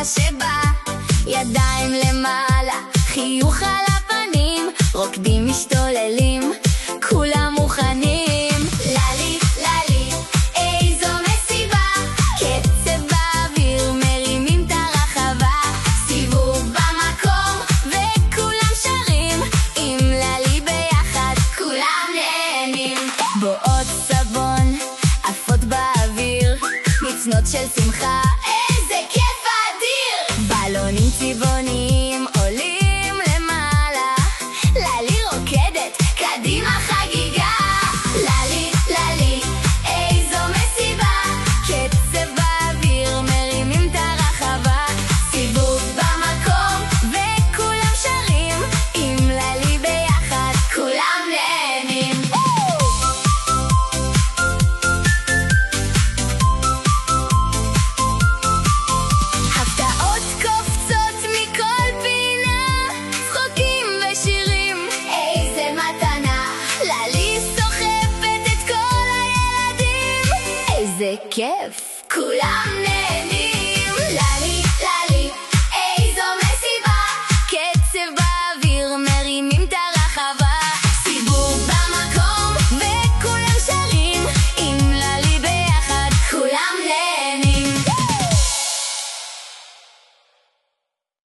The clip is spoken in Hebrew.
מה שבא, ידיים למעלה, חיוך על הפנים, רוקדים משתוללים, כולם מוכנים. ללי, ללי, איזו מסיבה, קצב באוויר, מרימים את הרחבה, סיבוב במקום וכולם שרים, עם ללי ביחד כולם נהנים. בועות סבון עפות באוויר, מצנות של שמחה, איזה כיף אדיר. בלונים צבעוניים עולים למעלה, ללי רוקדת, קדימה חגיגה. ללי, ללי, איזו מסיבה, קצב באוויר, מרימים את הרחבה, סיבוב במקום וכולם שרים, עם ללי ביחד כולם נהנים. הפתעות קופצות מכל פינה, צחוקים ושירים, איזה מתנה. ללי סוחפת את כל הילדים, איזה כיף, כולם נהנים.